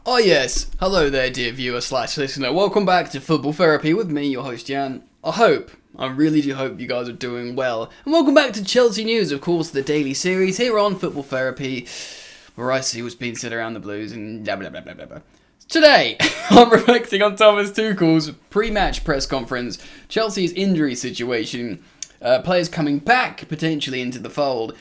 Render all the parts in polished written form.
Oh yes, hello there dear viewer slash listener, welcome back to Football Therapy with me, your host Jan. I really do hope you guys are doing well, and welcome back to Chelsea News, of course, the daily series here on Football Therapy, where I see what's being said around the Blues and blah blah blah blah blah blah. Today, I'm reflecting on Thomas Tuchel's pre-match press conference, Chelsea's injury situation, players coming back potentially into the fold,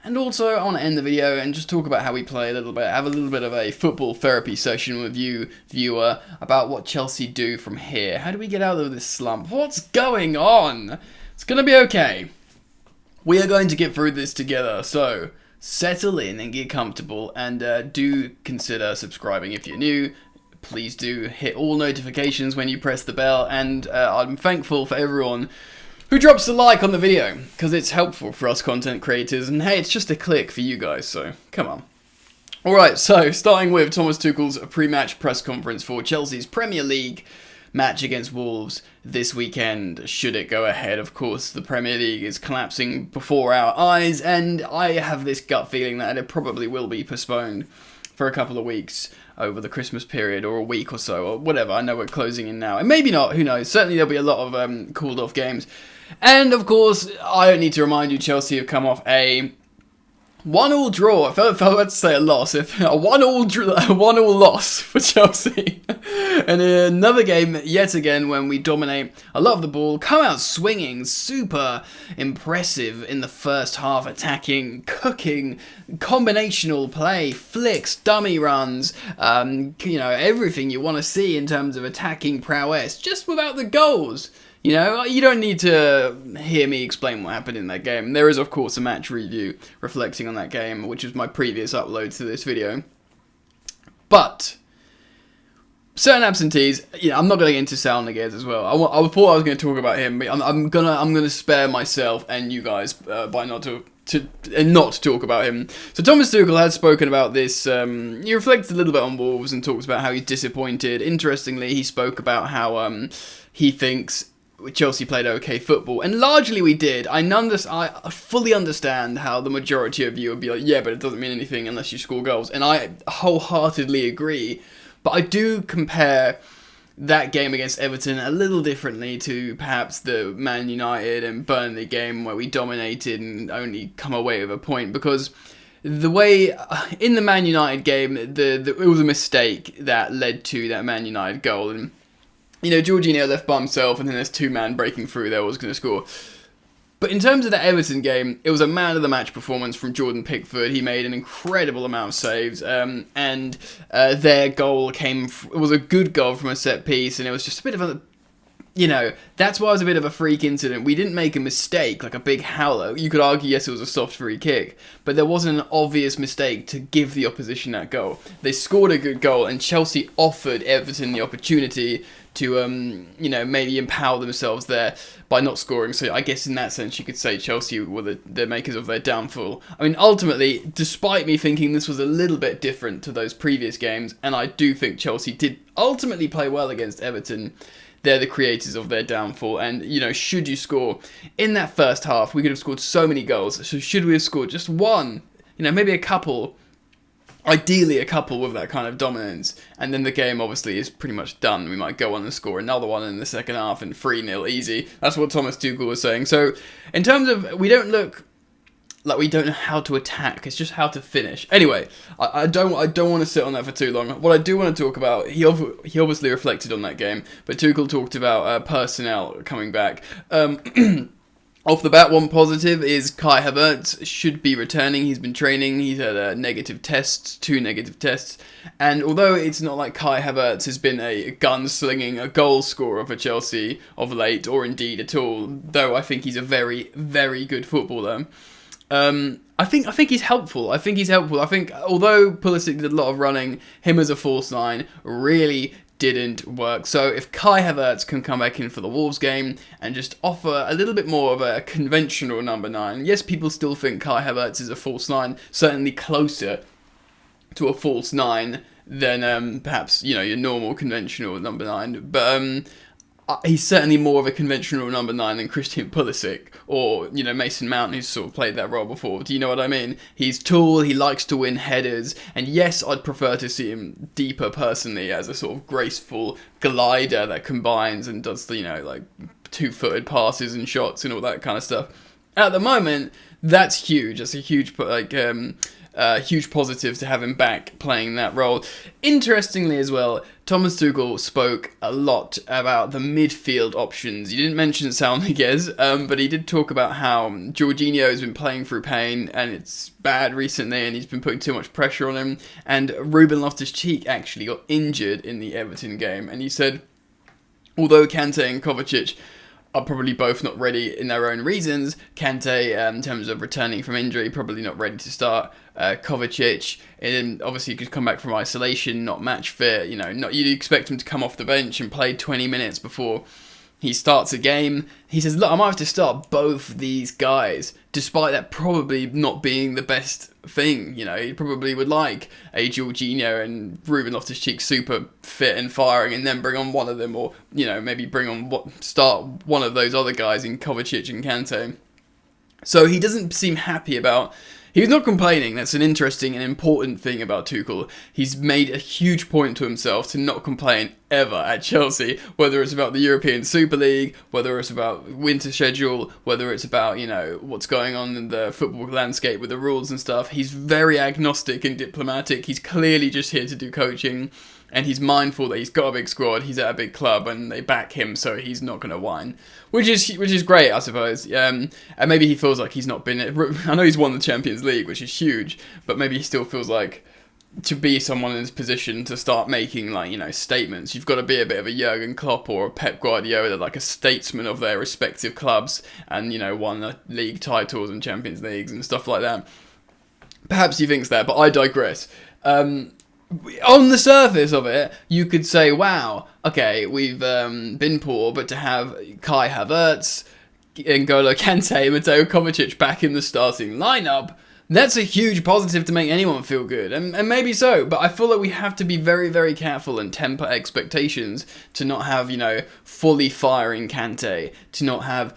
and also I want to end the video and just talk about how we play a little bit, have a little bit of a football therapy session with you, viewer, about what Chelsea do from here. How do we get out of this slump? What's going on? It's going to be okay. We are going to get through this together, so settle in and get comfortable, and do consider subscribing if you're new. Please do hit all notifications when you press the bell, and I'm thankful for everyone who drops a like on the video, because it's helpful for us content creators, and hey, it's just a click for you guys, so come on. Alright, so starting with Thomas Tuchel's pre-match press conference for Chelsea's Premier League match against Wolves this weekend, should it go ahead. Of course, the Premier League is collapsing before our eyes, and I have this gut feeling that it probably will be postponed for a couple of weeks over the Christmas period, or a week or so, or whatever. I know we're closing in now, and maybe not, who knows. Certainly there'll be a lot of called off games. And of course, I don't need to remind you, Chelsea have come off a 1-1 draw. I felt about to say a loss. If a 1-1 loss for Chelsea. And another game, yet again, when we dominate a lot of the ball, come out swinging, super impressive in the first half, attacking, cooking, combinational play, flicks, dummy runs, everything you want to see in terms of attacking prowess, just without the goals. You know, you don't need to hear me explain what happened in that game. There is, of course, a match review reflecting on that game, which is my previous upload to this video. But certain absentees, I'm not going to get into Sal Niguez as well. I thought I was going to talk about him, but I'm gonna spare myself and you guys by not talk about him. So Thomas Tuchel has spoken about this. He reflected a little bit on Wolves and talked about how he's disappointed. Interestingly, he spoke about how he thinks Chelsea played okay football, and largely we did. I fully understand how the majority of you would be like, yeah, but it doesn't mean anything unless you score goals, and I wholeheartedly agree. But I do compare that game against Everton a little differently to perhaps the Man United and Burnley game where we dominated and only come away with a point, because the way in the Man United game, it was a mistake that led to that Man United goal, and Jorginho left by himself, and then there's two men breaking through there was going to score. But in terms of the Everton game, it was a man-of-the-match performance from Jordan Pickford. He made an incredible amount of saves, and their goal was a good goal from a set piece, and it was just a bit of a, that's why it was a bit of a freak incident. We didn't make a mistake, like a big howler. You could argue, yes, it was a soft free kick, but there wasn't an obvious mistake to give the opposition that goal. They scored a good goal, and Chelsea offered Everton the opportunity to, maybe empower themselves there by not scoring. So I guess in that sense, you could say Chelsea were the makers of their downfall. I mean, ultimately, despite me thinking this was a little bit different to those previous games, and I do think Chelsea did ultimately play well against Everton, they're the creators of their downfall. And, should you score in that first half, we could have scored so many goals. So should we have scored just one? Maybe a couple. Ideally a couple with that kind of dominance, and then the game obviously is pretty much done. We might go on and score another one in the second half and 3-0 easy. That's what Thomas Tuchel was saying. So in terms of, we don't look like we don't know how to attack, it's just how to finish. Anyway, I don't want to sit on that for too long. What I do want to talk about, he obviously reflected on that game, but Tuchel talked about personnel coming back. Off the bat, one positive is Kai Havertz should be returning. He's been training. He's had two negative tests. And although it's not like Kai Havertz has been a gunslinging, a goal scorer for Chelsea of late, or indeed at all, though I think he's a very, very good footballer, I think he's helpful. I think although Pulisic did a lot of running, him as a false nine really didn't work. So if Kai Havertz can come back in for the Wolves game and just offer a little bit more of a conventional number 9, yes, people still think Kai Havertz is a false 9, certainly closer to a false 9 than perhaps your normal conventional number 9. But he's certainly more of a conventional number 9 than Christian Pulisic or, Mason Mount, who's sort of played that role before. Do you know what I mean? He's tall, he likes to win headers, and yes, I'd prefer to see him deeper personally as a sort of graceful glider that combines and does the, like two-footed passes and shots and all that kind of stuff. At the moment, that's huge. That's a huge, huge positive to have him back playing that role. Interestingly as well, Thomas Tuchel spoke a lot about the midfield options. He didn't mention Saul Niguez, but he did talk about how Jorginho has been playing through pain and it's bad recently and he's been putting too much pressure on him. And Ruben Loftus-Cheek actually got injured in the Everton game. And he said, although Kante and Kovacic are probably both not ready in their own reasons. Kante, in terms of returning from injury, probably not ready to start. Kovacic, and obviously could come back from isolation, not match fit. You'd expect him to come off the bench and play 20 minutes before he starts a game. He says, look, I might have to start both these guys, despite that probably not being the best thing. He probably would like a Jorginho and Ruben Loftus-Cheek super fit and firing, and then bring on one of them, or maybe start one of those other guys in Kovacic and Kante. So he doesn't seem happy about. He's not complaining. That's an interesting and important thing about Tuchel. He's made a huge point to himself to not complain ever at Chelsea, whether it's about the European Super League, whether it's about winter schedule, whether it's about, what's going on in the football landscape with the rules and stuff. He's very agnostic and diplomatic. He's clearly just here to do coaching, and he's mindful that he's got a big squad, he's at a big club, and they back him, so he's not going to whine. Which is great, I suppose. And maybe he feels like he's not been. I know he's won the Champions League, which is huge, but maybe he still feels like to be someone in this position to start making statements, you've got to be a bit of a Jurgen Klopp or a Pep Guardiola, like a statesman of their respective clubs, and won league titles and Champions Leagues and stuff like that. Perhaps he thinks that, but I digress. On the surface of it, you could say, wow, okay, we've been poor, but to have Kai Havertz, N'Golo Kante, Mateo Kovacic back in the starting lineup, that's a huge positive to make anyone feel good, and maybe so, but I feel like we have to be very, very careful and temper expectations to not have, fully firing Kante, to not have,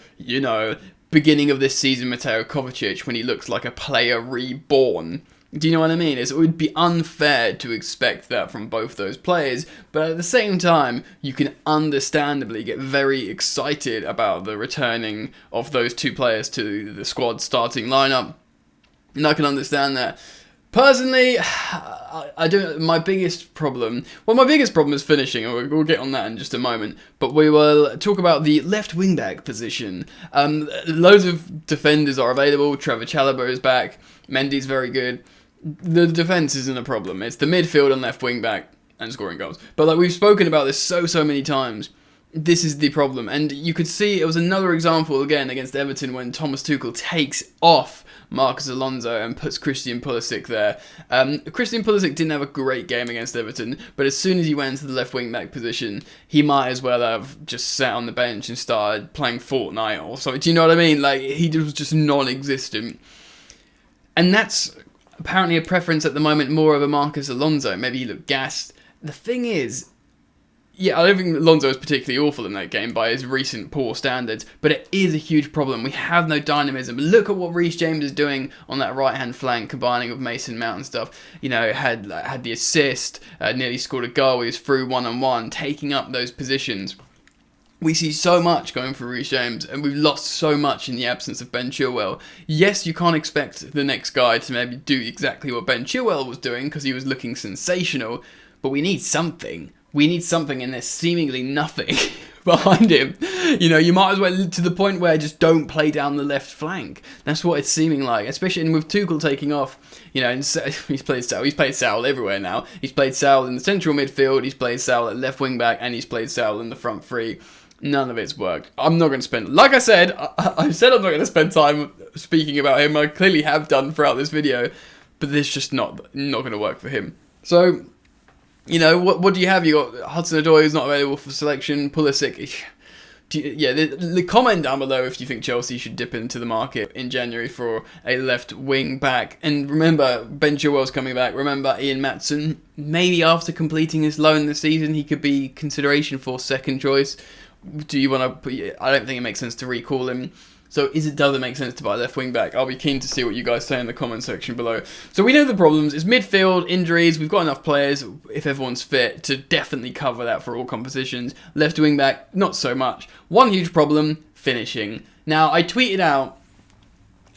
beginning of this season Mateo Kovacic when he looks like a player reborn. Do you know what I mean? It would be unfair to expect that from both those players, but at the same time, you can understandably get very excited about the returning of those two players to the squad starting lineup, and I can understand that. Personally, I don't. My biggest problem is finishing, and we'll get on that in just a moment. But we will talk about the left wing back position. Loads of defenders are available. Trevor Chalobah is back. Mendy's very good. The defence isn't a problem. It's the midfield and left wing back and scoring goals. But we've spoken about this so many times. This is the problem, and you could see it was another example again against Everton when Thomas Tuchel takes off Marcos Alonso and puts Christian Pulisic there. Christian Pulisic didn't have a great game against Everton, but as soon as he went into the left wing back position, he might as well have just sat on the bench and started playing Fortnite or something. Do you know what I mean? He was just non-existent. And that's apparently a preference at the moment, more of a Marcos Alonso. Maybe he looked gassed. The thing is, yeah, I don't think Alonso is particularly awful in that game by his recent poor standards, but it is a huge problem. We have no dynamism. Look at what Reece James is doing on that right-hand flank, combining with Mason Mount and stuff. Had the assist, nearly scored a goal. He was through one-on-one, taking up those positions. We see so much going for Reece James, and we've lost so much in the absence of Ben Chilwell. Yes, you can't expect the next guy to maybe do exactly what Ben Chilwell was doing, because he was looking sensational, but we need something. We need something, and there's seemingly nothing behind him. You might as well, to the point where just don't play down the left flank. That's what it's seeming like, especially with Tuchel taking off. And he's played Saul everywhere now. He's played Saul in the central midfield, he's played Saul at left wing back, and he's played Saul in the front three. None of it's worked. I'm not going to spend, like I said, I said I'm not going to spend time speaking about him. I clearly have done throughout this video, but this just not going to work for him. So, what do you have? You got Hudson-Odoi who's not available for selection. Pulisic. The comment down below if you think Chelsea should dip into the market in January for a left wing back. And remember, Ben Chilwell's coming back. Remember, Ian Maatsen, maybe after completing his loan this season, he could be consideration for second choice. Do you want to? I don't think it makes sense to recall him. So does it make sense to buy left wing back? I'll be keen to see what you guys say in the comment section below. So we know the problems. It's midfield, injuries. We've got enough players, if everyone's fit, to definitely cover that for all competitions. Left wing back, not so much. One huge problem, finishing. Now, I tweeted out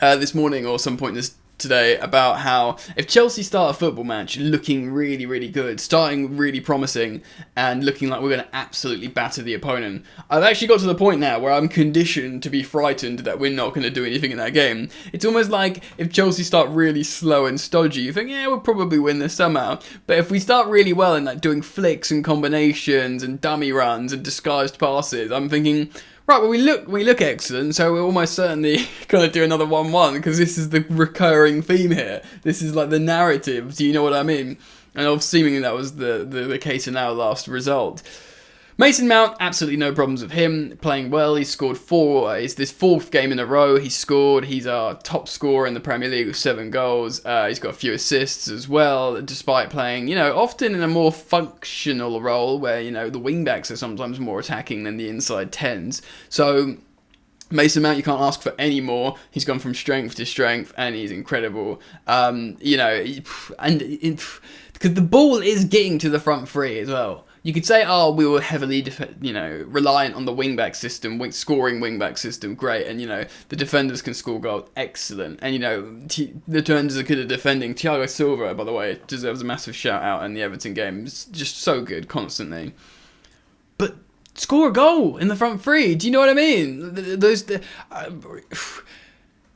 this morning or some point today about how if Chelsea start a football match looking really, really good, starting really promising, and looking like we're going to absolutely batter the opponent, I've actually got to the point now where I'm conditioned to be frightened that we're not going to do anything in that game. It's almost like if Chelsea start really slow and stodgy, you think, yeah, we'll probably win this somehow. But if we start really well and like doing flicks and combinations and dummy runs and disguised passes, I'm thinking, right, well, we look excellent, so we're almost certainly going to do another 1-1, because this is the recurring theme here. This is like the narrative, do you know what I mean? And seemingly that was the case in our last result. Mason Mount, absolutely no problems with him, playing well. He's scored 4, it's this 4th game in a row he's scored. He's our top scorer in the Premier League with 7 goals. He's got a few assists as well, despite playing, often in a more functional role where, the wing-backs are sometimes more attacking than the inside 10s. So Mason Mount, you can't ask for any more. He's gone from strength to strength, and he's incredible. Because the ball is getting to the front three as well. You could say, we were heavily, reliant on the wing-back system, scoring wing-back system, great, and, the defenders can score goals, excellent. And, the defenders are good at defending. Thiago Silva, by the way, deserves a massive shout-out in the Everton game. It's just so good, constantly. But score a goal in the front three, do you know what I mean?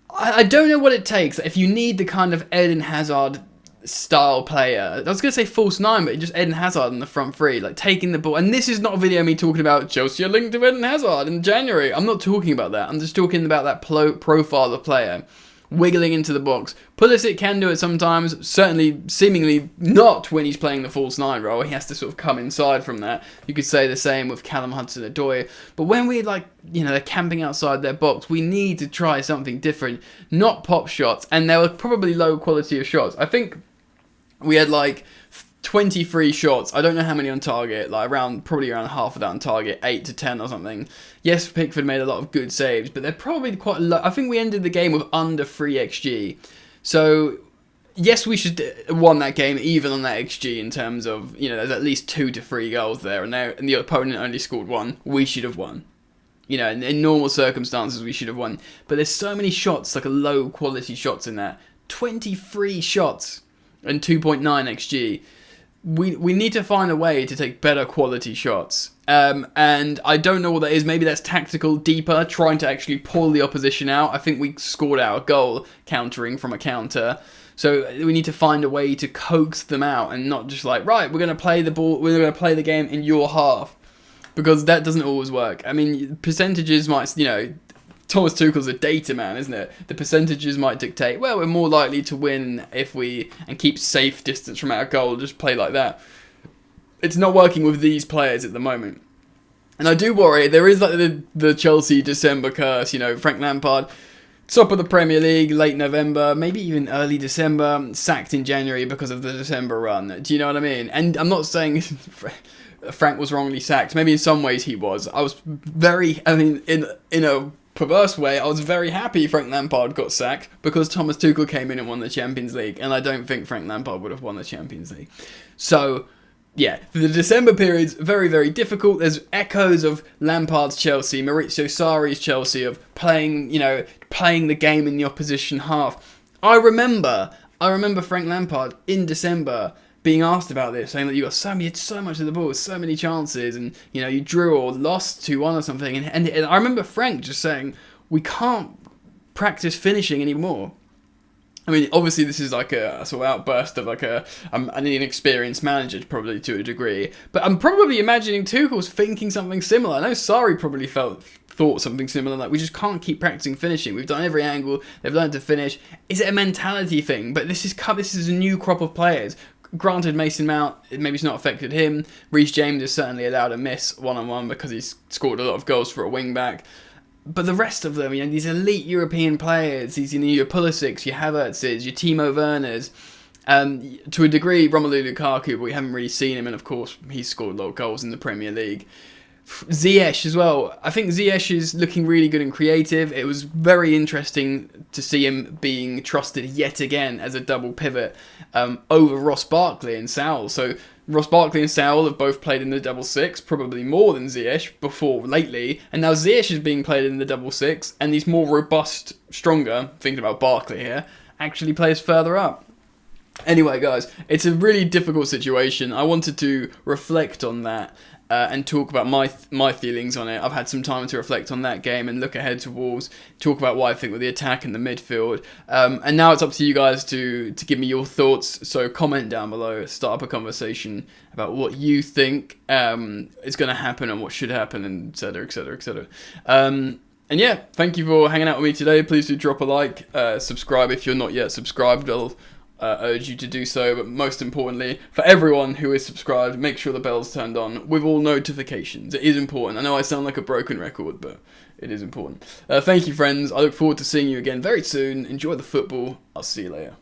I don't know what it takes. If you need the kind of Eden Hazard style player, I was going to say false 9, but just Eden Hazard in the front three, like taking the ball. And this is not a video of me talking about Chelsea are linked to Eden Hazard in January. I'm not talking about that. I'm just talking about that profile of player wiggling into the box. Pulisic can do it sometimes, certainly seemingly not when he's playing the false 9 role. He has to sort of come inside from that. You could say the same with Callum Hudson-Odoi. But when we they're camping outside their box, we need to try something different, not pop shots. And there were probably low quality of shots. I think we had 23 shots. I don't know how many on target, probably around half of that on target, 8 to 10 or something. Yes, Pickford made a lot of good saves, but they're probably quite low. I think we ended the game with under 3 XG. So, yes, we should have won that game even on that XG in terms of, there's at least 2 to 3 goals there, and the opponent only scored 1. We should have won. In normal circumstances, we should have won. But there's so many shots, low quality shots in that. 23 shots and 2.9 XG. We need to find a way to take better quality shots. And I don't know what that is. Maybe that's tactical, deeper, trying to actually pull the opposition out. I think we scored our goal countering from a counter. So we need to find a way to coax them out and not just right, we're going to play the ball, we're going to play the game in your half. Because that doesn't always work. I mean, percentages might, Thomas Tuchel's a data man, isn't it? The percentages might dictate, well, we're more likely to win if and keep safe distance from our goal, just play like that. It's not working with these players at the moment. And I do worry, there is the Chelsea December curse, Frank Lampard, top of the Premier League, late November, maybe even early December, sacked in January because of the December run. Do you know what I mean? And I'm not saying Frank was wrongly sacked. Maybe in some ways he was. In a perverse way, I was very happy Frank Lampard got sacked because Thomas Tuchel came in and won the Champions League, and I don't think Frank Lampard would have won the Champions League. So, yeah, the December period's very, very difficult. There's echoes of Lampard's Chelsea, Maurizio Sarri's Chelsea, of playing the game in the opposition half. I remember Frank Lampard in December being asked about this, saying that you had so much of the ball, so many chances, and you drew or lost 2-1 or something. And I remember Frank just saying, we can't practice finishing anymore. I mean, obviously this is a sort of outburst of an inexperienced manager, probably to a degree. But I'm probably imagining Tuchel's thinking something similar. I know Sarri probably thought something similar, we just can't keep practicing finishing. We've done every angle, they've learned to finish. Is it a mentality thing? But this is a new crop of players. Granted, Mason Mount, maybe it's not affected him. Reece James is certainly allowed a miss one-on-one because he's scored a lot of goals for a wing-back. But the rest of them, these elite European players, these your Pulisics, your Havertzes, your Timo Werners, to a degree Romelu Lukaku, but we haven't really seen him, and of course he's scored a lot of goals in the Premier League. Ziyech as well. I think Ziyech is looking really good and creative. It was very interesting to see him being trusted yet again as a double pivot over Ross Barkley and Saul. So Ross Barkley and Saul have both played in the double six, probably more than Ziyech before lately. And now Ziyech is being played in the double six, and he's more robust, stronger, thinking about Barkley here, actually plays further up. Anyway, guys, it's a really difficult situation. I wanted to reflect on that and talk about my feelings on it. I've had some time to reflect on that game and look ahead to Wolves, talk about what I think with the attack and the midfield. And now it's up to you guys to give me your thoughts. So comment down below, start up a conversation about what you think is going to happen and what should happen, and etc, etc, etc. And yeah, thank you for hanging out with me today. Please do drop a like, subscribe if you're not yet subscribed. I'll urge you to do so, but most importantly, for everyone who is subscribed, make sure the bell's turned on with all notifications. It is important. I know I sound like a broken record, but it is important. Thank you, friends. I look forward to seeing you again very soon. Enjoy the football. I'll see you later.